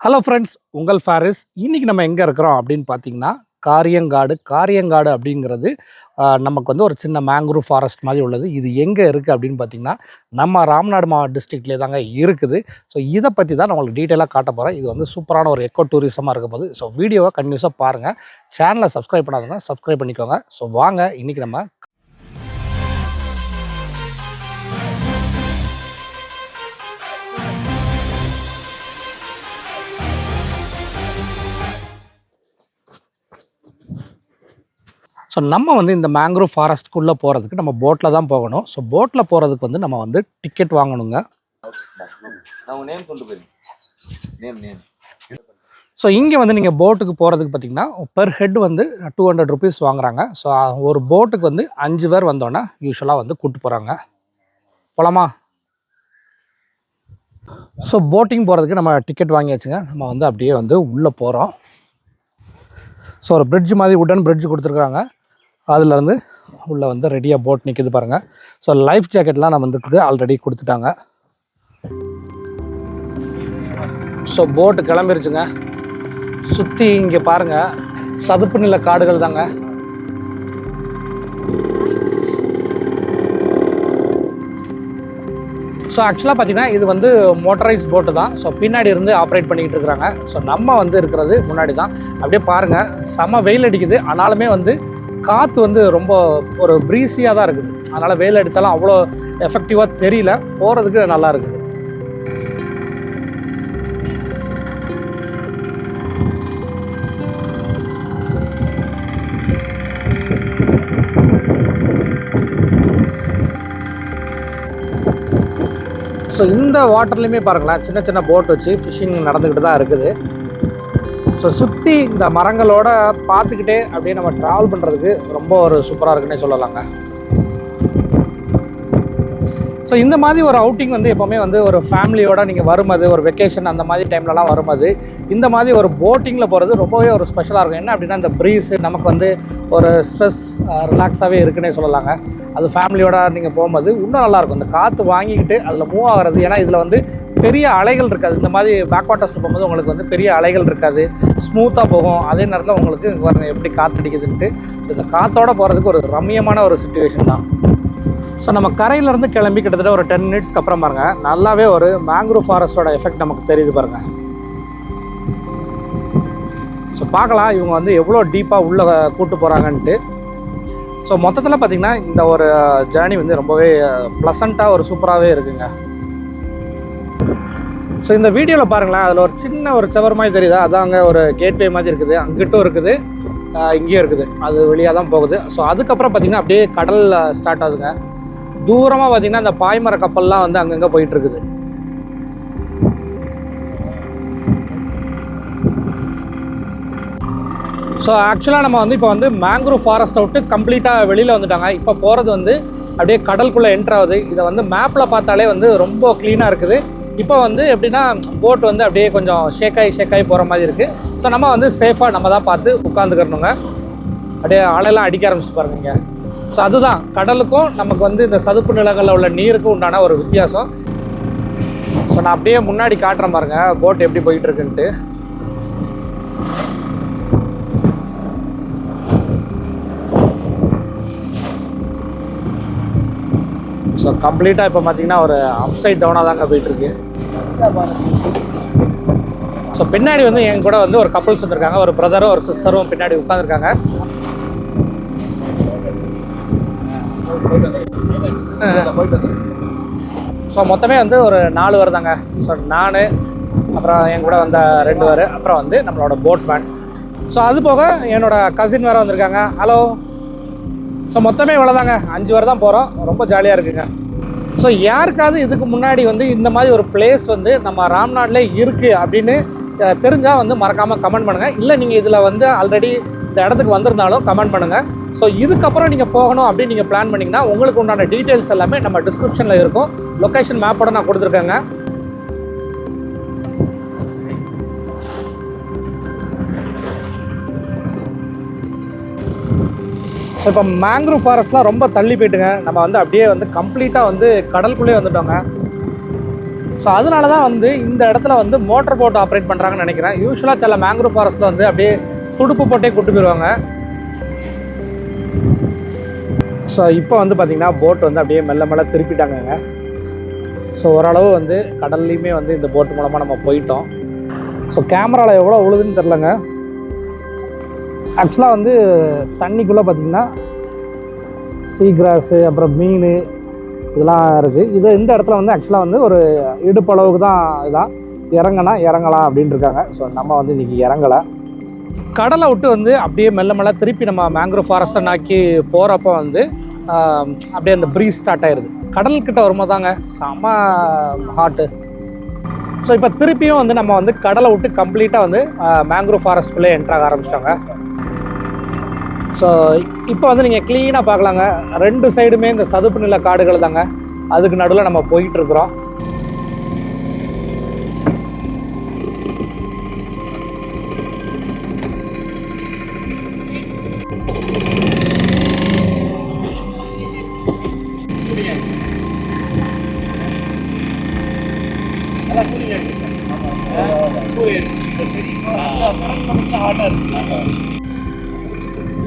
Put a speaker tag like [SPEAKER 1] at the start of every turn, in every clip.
[SPEAKER 1] Hello friends, உங்கள் ஃபாரிஸ். இன்றைக்கி நம்ம எங்கே இருக்கிறோம் அப்படின்னு பார்த்தீங்கன்னா காரியங்காடு அப்படிங்கிறது நமக்கு வந்து ஒரு சின்ன மேங்க்ரூவ் ஃபாரஸ்ட் மாதிரி உள்ளது. இது எங்கே இருக்குது அப்படின்னு பார்த்தீங்கன்னா நம்ம ராமநாடு மாவட்ட டிஸ்ட்ரிக்ட்லேயே தாங்க இருக்குது. ஸோ இதை பற்றி தான் நான் உங்களுக்கு டீட்டெயிலாக காட்ட போகிறேன். இது வந்து சூப்பரான ஒரு எக்கோ டூரிசமாக இருக்க போது. ஸோ வீடியோவை கண்டினியூஸாக பாருங்கள். சேனலை சப்ஸ்கிரைப் பண்ணாதவங்க சப்ஸ்கிரைப் பண்ணிக்கோங்க. ஸோ வாங்க இன்றைக்கி நம்ம ஸோ நம்ம வந்து இந்த மேங்க்ரூவ் ஃபாரஸ்ட்குள்ளே போகிறதுக்கு நம்ம போட்டில் தான் போகணும். ஸோ போட்டில் போகிறதுக்கு வந்து நம்ம வந்து டிக்கெட் வாங்கணுங்க. ஸோ இங்கே வந்து நீங்கள் போட்டுக்கு போகிறதுக்கு பார்த்தீங்கன்னா பெர் ஹெட் வந்து 200 ருபீஸ் வாங்குறாங்க. ஸோ ஒரு போட்டுக்கு வந்து 5 பேர் வந்தோன்னா யூஸ்வலாக வந்து கூப்பிட்டு போகிறாங்க. போகலாமா? ஸோ போட்டிங் போகிறதுக்கு நம்ம டிக்கெட் வாங்கியாச்சுங்க. நம்ம வந்து அப்படியே வந்து உள்ளே போகிறோம். ஸோ ஒரு பிரிட்ஜ் மாதிரி உடன் பிரிட்ஜ் கொடுத்துருக்குறாங்க. அதுலேருந்து உள்ளே வந்து ரெடியாக போட் நிற்கிது பாருங்கள். ஸோ லைஃப் ஜாக்கெட்லாம் நம்ம வந்துருக்கு ஆல்ரெடி கொடுத்துட்டாங்க. ஸோ போட்டு கிளம்பிருச்சுங்க. சுற்றி இங்கே பாருங்கள் சதுப்பு நில காடுகள் தாங்க. ஸோ ஆக்சுவலாக பார்த்தீங்கன்னா இது வந்து மோட்டரைஸ் போட்டு தான். ஸோ பின்னாடி இருந்து ஆப்ரேட் பண்ணிக்கிட்டு இருக்கிறாங்க. ஸோ நம்ம வந்து இருக்கிறது முன்னாடி தான். அப்படியே பாருங்கள், செம வெயில் அடிக்குது. ஆனாலுமே வந்து காற்று வந்து ரொம்ப ஒரு ப்ரீஸியாக தான் இருக்குது. அதனால் வெயில் அடித்தாலும் அவ்வளோ எஃபெக்டிவாக தெரியல, போகிறதுக்கு நல்லா இருக்குது. ஸோ இந்த வாட்டர்லேயுமே பாருங்களேன், சின்ன சின்ன போட் வச்சு ஃபிஷ்ஷிங் நடந்துக்கிட்டு தான் இருக்குது. ஸோ சுற்றி இந்த மரங்களோட பார்த்துக்கிட்டே அப்படியே நம்ம ட்ராவல் பண்ணுறதுக்கு ரொம்ப ஒரு சூப்பராக இருக்குன்னே சொல்லலாங்க. ஸோ இந்த மாதிரி ஒரு அவுட்டிங் வந்து எப்போவுமே வந்து ஒரு ஃபேமிலியோட நீங்கள் வரும்போது, ஒரு வெக்கேஷன் அந்த மாதிரி டைம்லலாம் வரும்போது இந்த மாதிரி ஒரு போட்டிங்கில் போகிறது ரொம்பவே ஒரு ஸ்பெஷலாக இருக்கும். என்ன அப்படின்னா இந்த ப்ரீஸ் நமக்கு வந்து ஒரு ஸ்ட்ரெஸ் ரிலாக்ஸாகவே இருக்குன்னே சொல்லலாங்க. அது ஃபேமிலியோட நீங்கள் போகும்போது இன்னும் நல்லாயிருக்கும். இந்த காற்று வாங்கிக்கிட்டு அதில் மூவ் ஆகிறது. ஏன்னா இதில் வந்து பெரிய அலைகள் இருக்காது. இந்த மாதிரி பேக் வாட்டர்ஸில் போகும்போது உங்களுக்கு வந்து பெரிய அலைகள் இருக்காது, ஸ்மூத்தாக போகும். அதே நேரத்தில் உங்களுக்கு பாருங்கள் எப்படி காற்று அடிக்குதுன்ட்டு. இந்த காற்றோட போகிறதுக்கு ஒரு ரம்மியமான ஒரு சிச்சுவேஷன் தான். ஸோ நம்ம கரையிலேருந்து கிளம்பி கிட்டத்தட்ட ஒரு 10 மினிட்ஸ்க்கு அப்புறம் பாருங்கள் நல்லாவே ஒரு மேங்க்ரூவ் ஃபாரஸ்ட்டோட எஃபெக்ட் நமக்கு தெரியுது பாருங்கள். ஸோ பார்க்கலாம் இவங்க வந்து எவ்வளோ டீப்பாக உள்ளே கூப்பிட்டு போகிறாங்கன்ட்டு. ஸோ மொத்தத்தில் பார்த்திங்கன்னா இந்த ஒரு ஜேர்னி வந்து ரொம்பவே ப்ளசண்ட்டாக ஒரு சூப்பராகவே இருக்குங்க. ஸோ இந்த வீடியோவில் பாருங்களேன், அதில் ஒரு சின்ன ஒரு செவர் மாதிரி தெரியுதா? அதாங்க ஒரு கேட்வே மாதிரி இருக்குது. அங்கிட்டும் இருக்குது, இங்கேயும் இருக்குது. அது வெளியாக தான் போகுது. ஸோ அதுக்கப்புறம் பார்த்திங்கன்னா அப்படியே கடல் ஸ்டார்ட் ஆகுதுங்க. தூரமாக பார்த்திங்கன்னா இந்த பாய்மர கப்பல்லாம் வந்து அங்கங்கே போயிட்டுருக்குது. ஸோ ஆக்சுவலாக நம்ம வந்து இப்போ வந்து மேங்க்ரூவ் ஃபாரஸ்ட்டை விட்டு கம்ப்ளீட்டாக வெளியில் வந்துட்டாங்க. இப்போ போகிறது வந்து அப்படியே கடலுக்குள்ளே என்ட்ராகுது. இதை வந்து மேப்பில் பார்த்தாலே வந்து ரொம்ப க்ளீனாக இருக்குது. இப்போ வந்து எப்படின்னா போட் வந்து அப்படியே கொஞ்சம் ஷேக்காகி போகிற மாதிரி இருக்குது. ஸோ நம்ம வந்து சேஃபாக நம்ம தான் பார்த்து உட்காந்துக்கிறணுங்க. அப்படியே அலையெல்லாம் அடிக்க ஆரம்பிச்சுட்டு பாருங்க. ஸோ அதுதான் கடலுக்கும் நமக்கு வந்து இந்த சதுப்பு நிலங்களில் உள்ள நீருக்கும் உண்டான ஒரு வித்தியாசம். ஸோ நான் அப்படியே முன்னாடி காட்டுறேன் பாருங்க போட் எப்படி போயிட்டு இருக்குன்ட்டு. ஸோ கம்ப்ளீட்டாக இப்போ பார்த்தீங்கன்னா ஒரு அப்சைட் டவுனாக தாங்க போயிட்டுருக்கு. ஸோ பின்னாடி வந்து என் கூட வந்து ஒரு கப்புள்ஸ் வந்துருக்காங்க. ஒரு பிரதரும் ஒரு சிஸ்டரும் பின்னாடி உட்காந்துருக்காங்க. ஸோ மொத்தமே வந்து ஒரு 4 பேர் தாங்க. ஸோ நான், அப்புறம் என் கூட வந்த 2 பேர், அப்புறம் வந்து நம்மளோட போட்மேன். ஸோ அது போக என்னோட கசின் வேறு வந்திருக்காங்க. ஹலோ. ஸோ மொத்தமே இவ்வளோதாங்க, 5 பேர் தான் போகிறோம். ரொம்ப ஜாலியாக இருக்குங்க. ஸோ யாருக்காவது இதுக்கு முன்னாடி வந்து இந்த மாதிரி ஒரு பிளேஸ் வந்து நம்ம ராம்நாட்டிலே இருக்குது அப்படின்னு தெரிஞ்சால் வந்து மறக்காமல் கமெண்ட் பண்ணுங்கள். இல்லை நீங்கள் இதில் வந்து ஆல்ரெடி இந்த இடத்துக்கு வந்திருந்தாலும் கமெண்ட் பண்ணுங்கள். ஸோ இதுக்கப்புறம் நீங்கள் போகணும் அப்படின்னு நீங்கள் பிளான் பண்ணிங்கன்னா உங்களுக்கு உண்டான டீட்டெயில்ஸ் எல்லாமே நம்ம டிஸ்கிரிப்ஷனில் இருக்கும். லொக்கேஷன் மேப்போட நான் கொடுத்துருக்கேங்க. ஸோ இப்போ மேங்க்ரூவ் ஃபாரஸ்ட்லாம் ரொம்ப தள்ளி போயிட்டுங்க. நம்ம வந்து அப்படியே வந்து கம்ப்ளீட்டாக வந்து கடலுக்குள்ளே வந்துட்டோங்க. ஸோ அதனால தான் வந்து இந்த இடத்துல வந்து மோட்டர் போட் ஆப்ரேட் பண்ணுறாங்கன்னு நினைக்கிறேன். யூஸ்வலாக சில மேங்க்ரூவ் ஃபாரஸ்ட்டில் வந்து அப்படியே துடுப்பு போட்டே கூட்டு போயிடுவாங்க. ஸோ இப்போ வந்து பார்த்திங்கன்னா போட் வந்து அப்படியே மெல்ல மெல்ல திருப்பிட்டாங்கங்க. ஸோ ஓரளவு வந்து கடல்லையுமே வந்து இந்த போட் மூலமாக நம்ம போயிட்டோம். ஸோ கேமராவில் எவ்வளோ உழுதுன்னு தெரிலங்க. ஆக்சுவலாக வந்து தண்ணிக்குள்ளே பார்த்திங்கன்னா சீக்ராஸு அப்புறம் மீன் இதெல்லாம் இருக்குது. இந்த இடத்துல வந்து ஆக்சுவலாக வந்து ஒரு இடுப்பளவுக்கு தான் இதான் இறங்கலாம் அப்படின்னு இருக்காங்க. ஸோ நம்ம வந்து இன்றைக்கி இறங்கலை. கடலை விட்டு வந்து அப்படியே மெல்ல மெல்ல திருப்பி நம்ம மேங்க்ரூவ் ஃபாரஸ்ட்டை நோக்கி போகிறப்ப வந்து அப்படியே அந்த ப்ரீஸ் ஸ்டார்ட் ஆயிடுது. கடல்கிட்ட வரும்போது தாங்க செம்ம ஹாட்டு. ஸோ இப்போ திருப்பியும் வந்து நம்ம வந்து கடலை விட்டு கம்ப்ளீட்டாக வந்து மேங்க்ரூவ் ஃபாரஸ்ட்குள்ளே என்ட்ராக ஆரம்பிச்சிட்டாங்க. ஸோ இப்போ வந்து நீங்கள் க்ளீனாக பார்க்கலாங்க, 2 சைடுமே இந்த சதுப்பு நில காடுகள் தாங்க. அதுக்கு நடுவில் நம்ம போயிட்டுருக்குறோம்.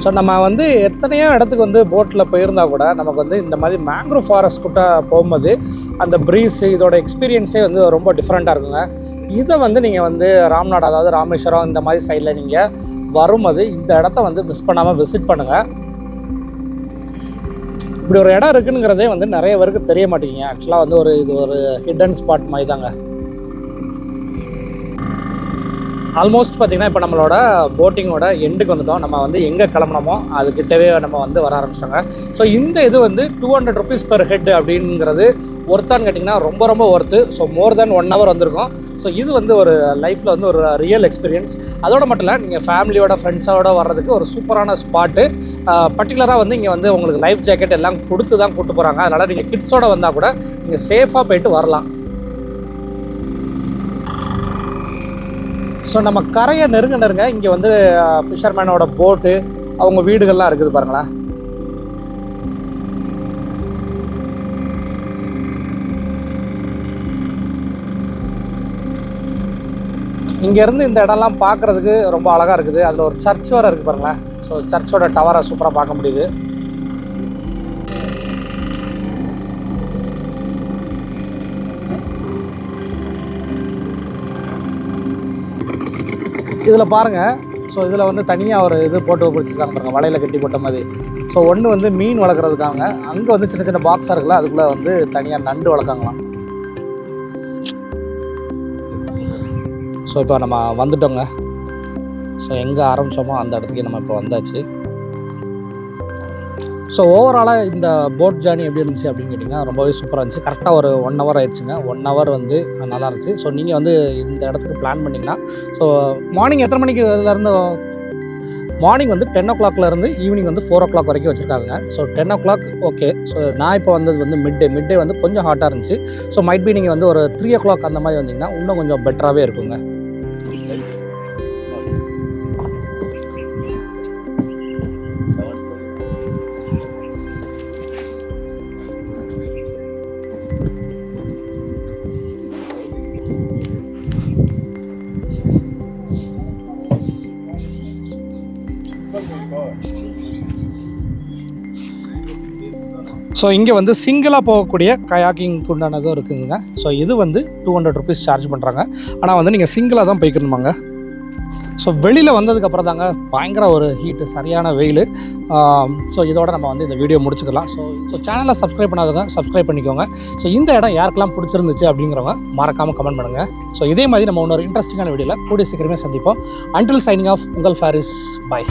[SPEAKER 1] ஸோ நம்ம வந்து எத்தனையோ இடத்துக்கு வந்து போட்டில் போயிருந்தால் கூட நமக்கு வந்து இந்த மாதிரி மேங்க்ரூவ் ஃபாரஸ்ட் கிட்ட போகும்போது அந்த ப்ரீஸு இதோட எக்ஸ்பீரியன்ஸே வந்து ரொம்ப டிஃப்ரெண்ட்டாக இருக்குங்க. இதை வந்து நீங்கள் வந்து ராம்நாடு அதாவது ராமேஸ்வரம் இந்த மாதிரி சைடில் நீங்கள் வரும்போது இந்த இடத்த வந்து மிஸ் பண்ணாமல் விசிட் பண்ணுங்கள். இப்படி ஒரு இடம் இருக்குங்கிறதே வந்து நிறைய பேருக்கு தெரிய மாட்டேங்குங்க. ஆக்சுவலாக வந்து இது ஒரு ஹிடன் ஸ்பாட் மாதிரி தாங்க. ஆல்மோஸ்ட் பார்த்திங்கன்னா இப்போ நம்மளோட போட்டிங்கோட எண்டுக்கு வந்துட்டோம். நம்ம வந்து எங்கே கிளம்புனோமோ அதுக்கிட்டவே நம்ம வந்து வர ஆரம்பிச்சிட்டாங்க. ஸோ இந்த இது வந்து 200 rupees per head அப்படிங்கிறது ஒர்த்தான்னு கேட்டிங்கன்னா ரொம்ப ரொம்ப ஒர்த்து. ஸோ மோர் தென் 1 hour வந்திருக்கும். ஸோ இது வந்து ஒரு லைஃப்பில் வந்து ஒரு ரியல் எக்ஸ்பீரியன்ஸ். அதோட மட்டும் இல்லை, நீங்கள் ஃபேமிலியோட ஃப்ரெண்ட்ஸோட வர்றதுக்கு ஒரு சூப்பரான ஸ்பாட்டு. பர்டிகுலராக வந்து இங்கே வந்து உங்களுக்கு லைஃப் ஜாக்கெட் எல்லாம் கொடுத்து தான் கூப்பிட்டு போகிறாங்க. அதனால் நீங்கள் கிட்ஸோடு வந்தால் கூட நீங்கள் சேஃபாக போயிட்டு வரலாம். ஸோ நம்ம கரையை நெருங்க இங்கே வந்து ஃபிஷர்மேனோட போட்டு அவங்க வீடுகள்லாம் இருக்குது பாருங்களேன். இங்கேருந்து இந்த இடம்லாம் பார்க்குறதுக்கு ரொம்ப அழகாக இருக்குது. அதில் ஒரு சர்ச் வேறு இருக்குது பாருங்களேன். ஸோ சர்ச்சோட டவரை சூப்பராக பார்க்க முடியுது. இதில் பாருங்கள், ஸோ இதில் வந்து தனியாக ஒரு இது போட்டு பிடிச்சிருக்காங்க பாருங்கள், வலையில் கட்டி போட்ட மாதிரி. ஸோ ஒன்று வந்து மீன் வளர்க்குறதுக்காங்க, அங்கே வந்து சின்ன சின்ன பாக்ஸாக இருக்குல்ல, அதுக்குள்ளே வந்து தனியாக நண்டு வளர்க்காங்களாம். ஸோ இப்போ நம்ம வந்துட்டோங்க. ஸோ எங்கே ஆரம்பித்தோமோ அந்த இடத்துக்கு நம்ம இப்போ வந்தாச்சு. ஸோ ஓவராலாக இந்த போட் ஜேர்னி எப்படி இருந்துச்சு அப்படின்னு கேட்டிங்கன்னா ரொம்பவே சூப்பராக இருந்துச்சு. கரெக்டாக ஒரு 1 hour ஆயிடுச்சுங்க. 1 hour வந்து நல்லா இருந்துச்சு. ஸோ நீங்கள் வந்து இந்த இடத்துக்கு பிளான் பண்ணிங்கன்னா, ஸோ மார்னிங் எத்தனை மணிக்கு இருந்து மார்னிங் வந்து 10 o'clockலேருந்து ஈவினிங் வந்து 4 o'clock வரைக்கும் வச்சுருக்காங்க. So 10 o'clock okay. ஸோ நான் இப்போ வந்தது வந்து மிட் டே வந்து கொஞ்சம் ஹாட்டாக இருந்துச்சு. ஸோ மைட் பி நீங்கள் வந்து ஒரு 3 o'clock அந்த மாதிரி வந்தீங்கன்னா இன்னும் கொஞ்சம் பெட்டராகவே இருக்குங்க. ஸோ இங்கே வந்து சிங்கிளாக போகக்கூடிய கயாக்கிங்க்கு உண்டானதும் இருக்குதுங்க. ஸோ இது வந்து 200 rupees சார்ஜ் பண்ணுறாங்க. ஆனால் வந்து நீங்கள் சிங்கிளாக தான் போய்க்கணுமாங்க. ஸோ வெளியில் வந்ததுக்கப்புறம் தாங்க பயங்கர ஒரு ஹீட்டு, சரியான வெயில். ஸோ இதோட நம்ம வந்து இந்த வீடியோ முடிச்சுக்கலாம். ஸோ சேனலை சப்ஸ்கிரைப் பண்ணாதவங்க சப்ஸ்கிரைப் பண்ணிக்கோங்க. ஸோ இந்த இடம் யாருக்கெல்லாம் பிடிச்சிருந்துச்சு அப்படிங்கிறவங்க மறக்காமல் கமெண்ட் பண்ணுங்கள். ஸோ இதே மாதிரி நம்ம இன்னொரு இன்ட்ரெஸ்டிங்கான வீடியோவில் கூடிய சீக்கிரமே சந்திப்போம். அன்டில் சைனிங் ஆஃப், உங்கள் ஃபாரிஸ். பை.